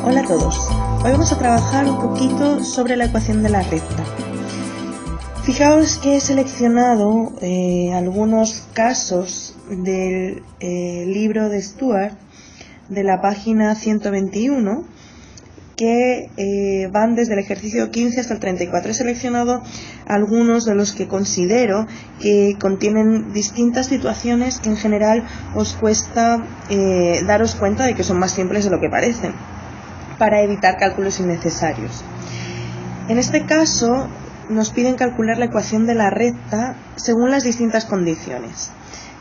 Hola a todos, hoy vamos a trabajar un poquito sobre la ecuación de la recta. Fijaos que he seleccionado algunos casos del libro de Stuart de la página 121 que van desde el ejercicio 15 hasta el 34. He seleccionado algunos de los que considero que contienen distintas situaciones que en general os cuesta daros cuenta de que son más simples de lo que parecen, para evitar cálculos innecesarios. En este caso nos piden calcular la ecuación de la recta según las distintas condiciones.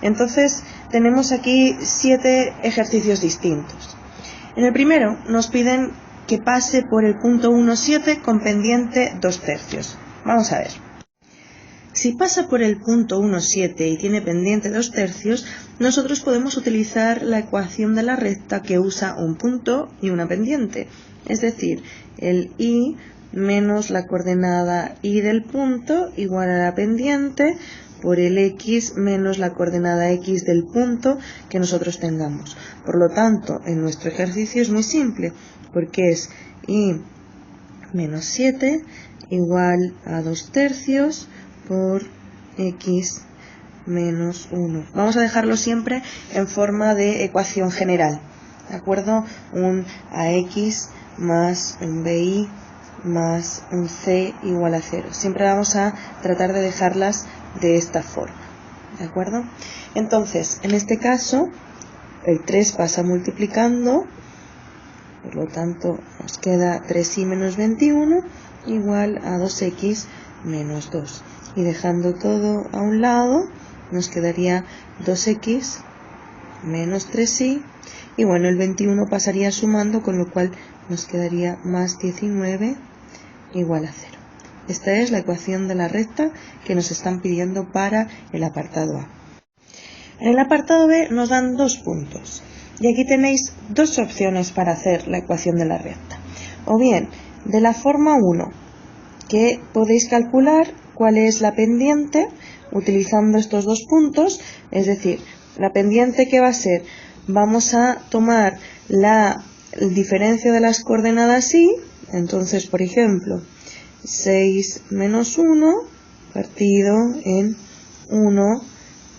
Entonces tenemos aquí 7 ejercicios distintos. En el primero nos piden que pase por el punto 1,7 con pendiente 2/3. Vamos a ver. Si pasa por el punto 1,7 y tiene pendiente 2/3, nosotros podemos utilizar la ecuación de la recta que usa un punto y una pendiente. Es decir, el y menos la coordenada y del punto igual a la pendiente por el x menos la coordenada x del punto que nosotros tengamos. Por lo tanto, en nuestro ejercicio es muy simple, porque es y menos 7 igual a 2/3 por x menos 1. Vamos a dejarlo siempre en forma de ecuación general, ¿de acuerdo? Un ax más un bi más un c igual a 0. Siempre vamos a tratar de dejarlas de esta forma, ¿de acuerdo? Entonces, en este caso, el 3 pasa multiplicando, por lo tanto nos queda 3y menos 21 igual a 2x menos 2. Y dejando todo a un lado, nos quedaría 2x menos 3y. Y bueno, el 21 pasaría sumando, con lo cual nos quedaría más 19 igual a 0. Esta es la ecuación de la recta que nos están pidiendo para el apartado A. En el apartado B nos dan 2 puntos. Y aquí tenéis 2 opciones para hacer la ecuación de la recta. O bien, de la forma 1, que podéis calcular cuál es la pendiente utilizando estos 2 puntos, es decir, la pendiente que va a ser, vamos a tomar la diferencia de las coordenadas y, entonces por ejemplo, 6 menos 1 partido en 1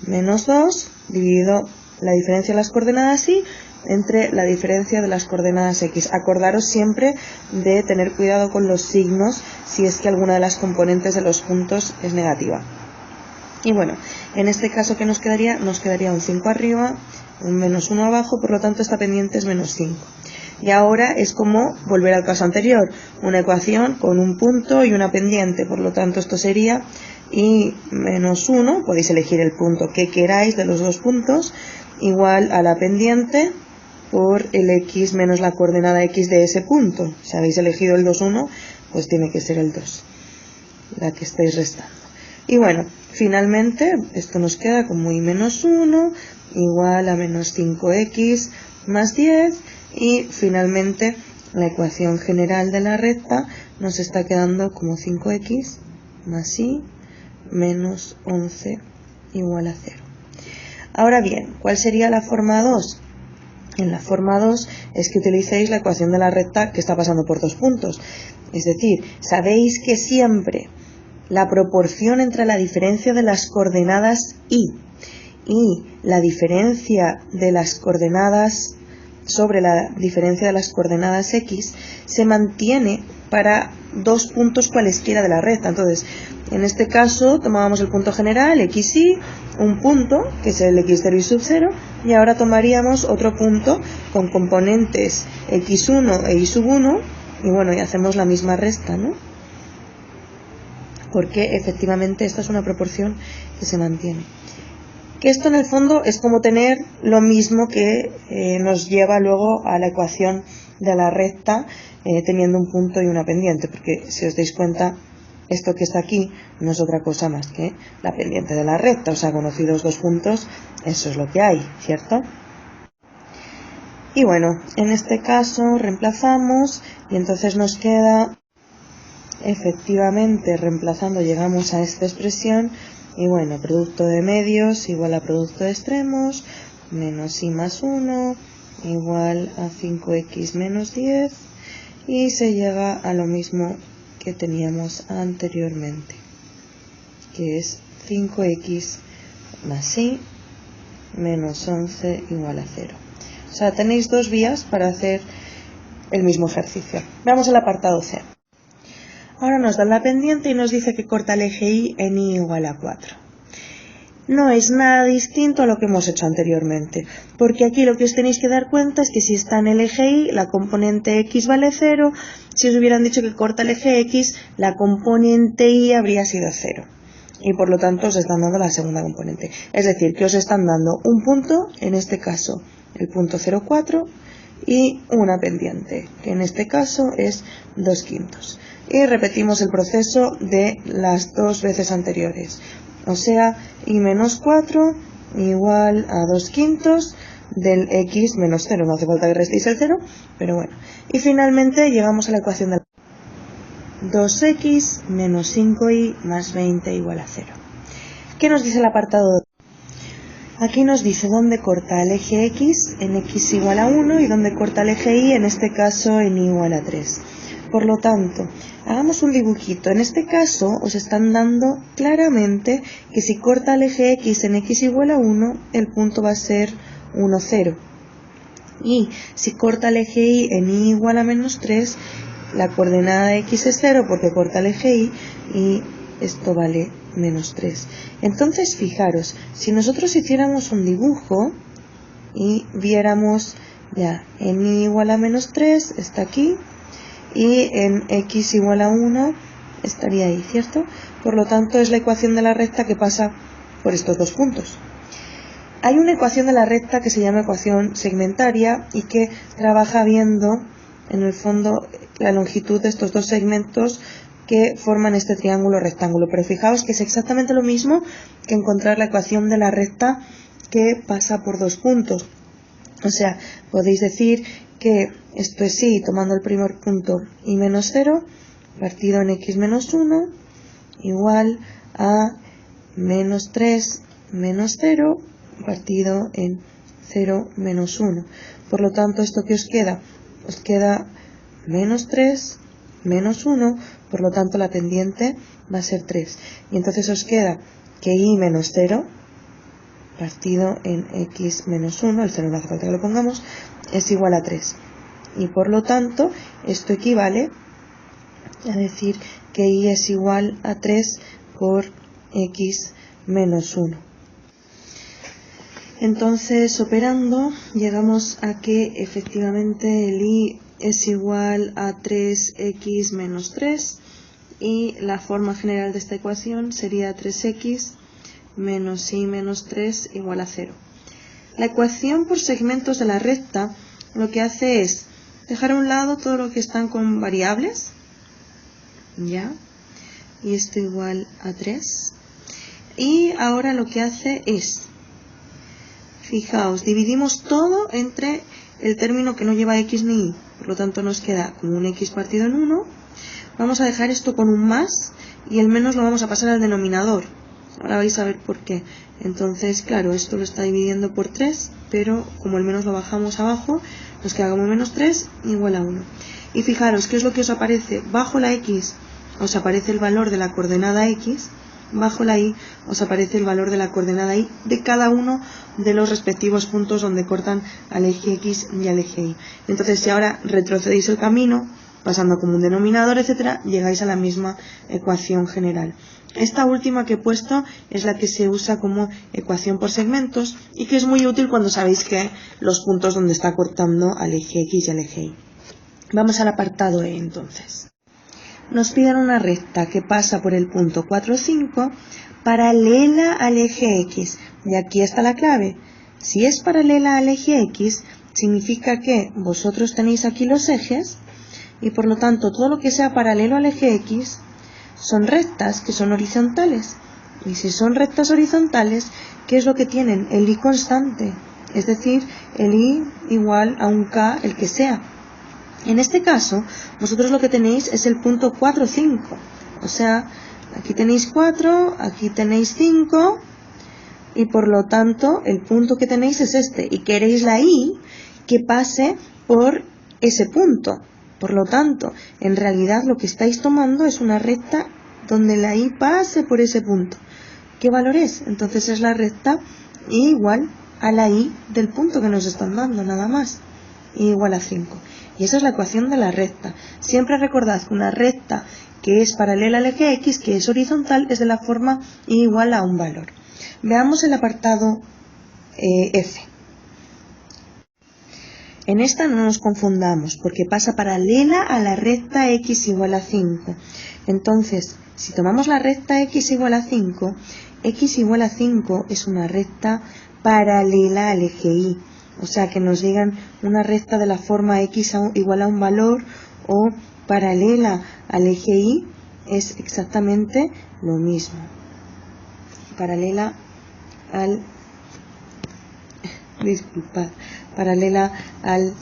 menos 2 dividido la diferencia de las coordenadas y entre la diferencia de las coordenadas x. Acordaros siempre de tener cuidado con los signos si es que alguna de las componentes de los puntos es negativa. Y bueno, en este caso, ¿qué nos quedaría? Nos quedaría un 5 arriba, un menos 1 abajo, por lo tanto esta pendiente es menos 5. Y ahora es como volver al caso anterior, una ecuación con un punto y una pendiente, por lo tanto esto sería y menos 1, podéis elegir el punto que queráis de los 2 puntos, igual a la pendiente por el x menos la coordenada x de ese punto. Si habéis elegido el 2, 1, pues tiene que ser el 2, la que estáis restando. Y bueno, finalmente esto nos queda como y menos 1 igual a menos 5x más 10 y finalmente la ecuación general de la recta nos está quedando como 5x más y menos 11 igual a 0. Ahora bien, ¿cuál sería la forma 2? En la forma 2 es que utilicéis la ecuación de la recta que está pasando por 2 puntos. Es decir, sabéis que siempre la proporción entre la diferencia de las coordenadas y la diferencia de las coordenadas sobre la diferencia de las coordenadas x se mantiene para 2 puntos cualesquiera de la recta. Entonces, en este caso tomábamos el punto general, xy, un punto, que es el x0 y sub 0, y ahora tomaríamos otro punto con componentes x1 e y sub 1, y bueno, y hacemos la misma resta, ¿no? Porque efectivamente esta es una proporción que se mantiene. Que esto en el fondo es como tener lo mismo que nos lleva luego a la ecuación de la recta teniendo un punto y una pendiente, porque si os dais cuenta, esto que está aquí no es otra cosa más que la pendiente de la recta, o sea, conocidos 2 puntos, eso es lo que hay, ¿cierto? Y bueno, en este caso reemplazamos y entonces nos queda, efectivamente, reemplazando llegamos a esta expresión. Y bueno, producto de medios igual a producto de extremos, menos y más 1 igual a 5x menos 10 y se llega a lo mismo que teníamos anteriormente, que es 5x más y menos 11 igual a 0. O sea, tenéis dos vías para hacer el mismo ejercicio. Vamos al apartado C. Ahora nos da la pendiente y nos dice que corta el eje y en y igual a 4. No es nada distinto a lo que hemos hecho anteriormente, porque aquí lo que os tenéis que dar cuenta es que si está en el eje y, la componente x vale 0, si os hubieran dicho que corta el eje x, la componente y habría sido 0. Y por lo tanto os están dando la segunda componente. Es decir, que os están dando un punto, en este caso el punto 0,4, y una pendiente, que en este caso es 2/5. Y repetimos el proceso de las dos veces anteriores. O sea, y menos 4 igual a 2/5 del x menos 0. No hace falta que restéis el 0, pero bueno. Y finalmente llegamos a la ecuación de 2x menos 5y más 20 igual a 0. ¿Qué nos dice el apartado 2? Aquí nos dice dónde corta el eje x en x igual a 1 y dónde corta el eje y, en este caso, en y igual a 3. Por lo tanto, hagamos un dibujito. En este caso os están dando claramente que si corta el eje x en x igual a 1, el punto va a ser 1, 0. Y si corta el eje y en y igual a menos 3, la coordenada x es 0 porque corta el eje y esto vale menos 3. Entonces, fijaros, si nosotros hiciéramos un dibujo y viéramos ya en y igual a menos 3, está aquí, y en x igual a 1 estaría ahí, ¿cierto? Por lo tanto, es la ecuación de la recta que pasa por estos dos puntos. Hay una ecuación de la recta que se llama ecuación segmentaria y que trabaja viendo, en el fondo, la longitud de estos dos segmentos que forman este triángulo rectángulo. Pero fijaos que es exactamente lo mismo que encontrar la ecuación de la recta que pasa por dos puntos. O sea, podéis decir que esto es y, tomando el primer punto, y menos 0, partido en x menos 1, igual a menos 3 menos 0, partido en 0 menos 1. Por lo tanto, ¿esto qué os queda? Os queda menos 3 menos 1, por lo tanto la pendiente va a ser 3. Y entonces os queda que y menos 0, partido en x menos 1, el 0 no hace falta que lo pongamos, es igual a 3. Y por lo tanto, esto equivale a decir que y es igual a 3 por x menos 1. Entonces, operando, llegamos a que efectivamente el y es igual a 3x menos 3 y la forma general de esta ecuación sería 3x menos y menos 3 igual a 0. La ecuación por segmentos de la recta lo que hace es dejar a un lado todo lo que están con variables, ¿ya? Y esto igual a 3. Y ahora lo que hace es, fijaos, dividimos todo entre el término que no lleva x ni y, por lo tanto nos queda como un x partido en 1. Vamos a dejar esto con un más y el menos lo vamos a pasar al denominador. Ahora vais a ver por qué. Entonces, claro, esto lo está dividiendo por 3, pero como el menos lo bajamos abajo, nos queda como menos 3 igual a 1. Y fijaros, ¿qué es lo que os aparece? Bajo la x os aparece el valor de la coordenada x, bajo la y os aparece el valor de la coordenada y de cada uno de los respectivos puntos donde cortan al eje x y al eje y. Entonces, si ahora retrocedéis el camino, pasando como un denominador, etcétera, llegáis a la misma ecuación general. Esta última que he puesto es la que se usa como ecuación por segmentos y que es muy útil cuando sabéis que los puntos donde está cortando al eje x y al eje y. Vamos al apartado E entonces. Nos piden una recta que pasa por el punto 4, 5, paralela al eje x. Y aquí está la clave. Si es paralela al eje x, significa que vosotros tenéis aquí los ejes y por lo tanto todo lo que sea paralelo al eje x son rectas que son horizontales. Y si son rectas horizontales, ¿qué es lo que tienen? El y constante, es decir, el y igual a un k, el que sea. En este caso, vosotros lo que tenéis es el punto 4, 5. O sea, aquí tenéis 4, aquí tenéis 5, y por lo tanto, el punto que tenéis es este. Y queréis la y, que pase por ese punto. Por lo tanto, en realidad lo que estáis tomando es una recta donde la y pase por ese punto. ¿Qué valor es? Entonces es la recta y igual a la y del punto que nos están dando, nada más. Y igual a 5. Y esa es la ecuación de la recta. Siempre recordad que una recta que es paralela al eje X, que es horizontal, es de la forma y igual a un valor. Veamos el apartado F. En esta no nos confundamos, porque pasa paralela a la recta X igual a 5. Entonces, si tomamos la recta X igual a 5, X igual a 5 es una recta paralela al eje Y. O sea, que nos digan una recta de la forma X igual a un valor o paralela al eje Y es exactamente lo mismo. Paralela al... Disculpad. Paralela al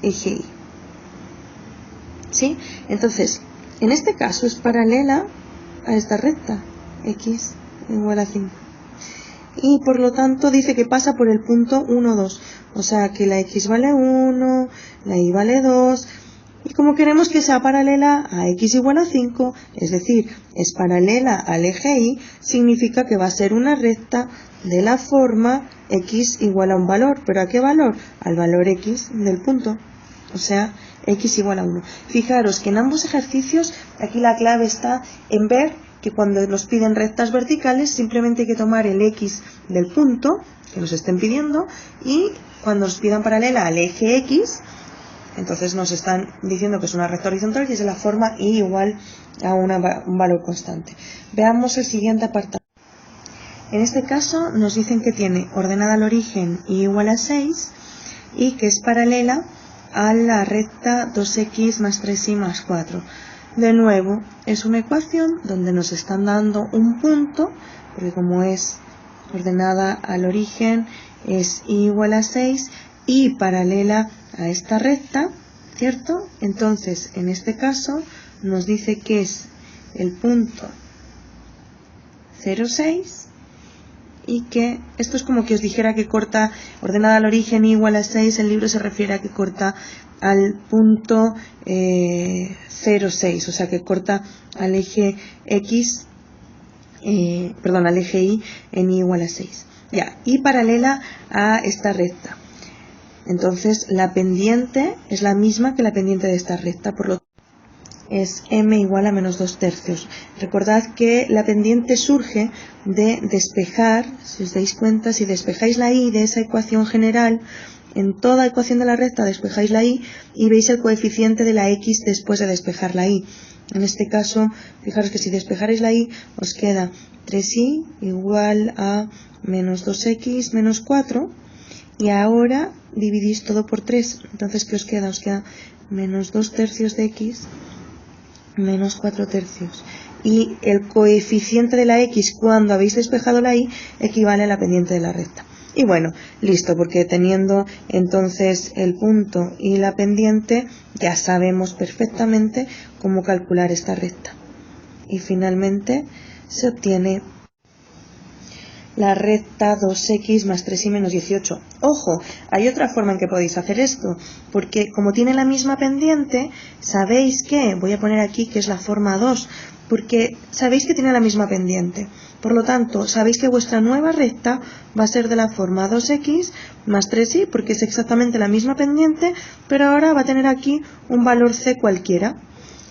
eje Y. ¿Sí? Entonces, en este caso es paralela a esta recta, X igual a 5. Y por lo tanto dice que pasa por el punto 1, 2. O sea que la X vale 1, la Y vale 2. Y como queremos que sea paralela a X igual a 5, es decir, es paralela al eje Y, significa que va a ser una recta de la forma X igual a un valor. ¿Pero a qué valor? Al valor X del punto. O sea, X igual a 1. Fijaros que en ambos ejercicios, aquí la clave está en ver que cuando nos piden rectas verticales, simplemente hay que tomar el X del punto que nos estén pidiendo, y cuando nos pidan paralela al eje X, entonces nos están diciendo que es una recta horizontal y es de la forma y igual a un valor constante. Veamos el siguiente apartado. En este caso nos dicen que tiene ordenada al origen y igual a 6 y que es paralela a la recta 2x más 3y más 4. De nuevo, es una ecuación donde nos están dando un punto, porque como es ordenada al origen es y igual a 6 y paralela a esta recta, ¿cierto? Entonces, en este caso, nos dice que es el punto 0,6 y que esto es como que os dijera que corta ordenada al origen igual a 6, el libro se refiere a que corta al punto 0,6, o sea que corta al eje X, al eje Y en Y igual a 6. Ya, y paralela a esta recta. Entonces la pendiente es la misma que la pendiente de esta recta, por lo tanto es m igual a menos 2 tercios. Recordad que la pendiente surge de despejar, si os dais cuenta, si despejáis la y de esa ecuación general, en toda ecuación de la recta despejáis la y y veis el coeficiente de la x después de despejar la y. En este caso, fijaros que si despejaréis la y, os queda 3y igual a menos 2x menos 4, y ahora dividís todo por 3. Entonces, ¿qué os queda? Os queda menos 2 tercios de x menos 4 tercios. Y el coeficiente de la x cuando habéis despejado la y equivale a la pendiente de la recta. Y bueno, listo, porque teniendo entonces el punto y la pendiente, ya sabemos perfectamente cómo calcular esta recta. Y finalmente se obtiene la recta 2x más 3y menos 18. Ojo, hay otra forma en que podéis hacer esto, porque como tiene la misma pendiente, sabéis que, voy a poner aquí que es la forma 2, porque sabéis que tiene la misma pendiente. Por lo tanto, sabéis que vuestra nueva recta va a ser de la forma 2x más 3y, porque es exactamente la misma pendiente, pero ahora va a tener aquí un valor c cualquiera.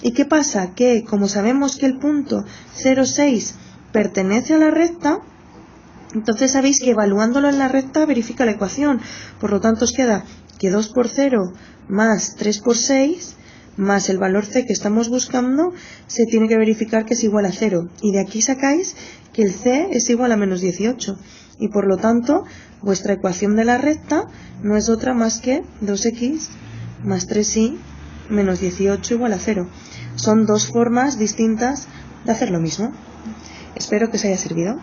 ¿Y qué pasa? Que como sabemos que el punto 0,6 pertenece a la recta, entonces sabéis que evaluándolo en la recta verifica la ecuación. Por lo tanto os queda que 2 por 0 más 3 por 6 más el valor c que estamos buscando se tiene que verificar que es igual a 0. Y de aquí sacáis que el c es igual a menos 18. Y por lo tanto vuestra ecuación de la recta no es otra más que 2x más 3y menos 18 igual a 0. Son dos formas distintas de hacer lo mismo. Espero que os haya servido.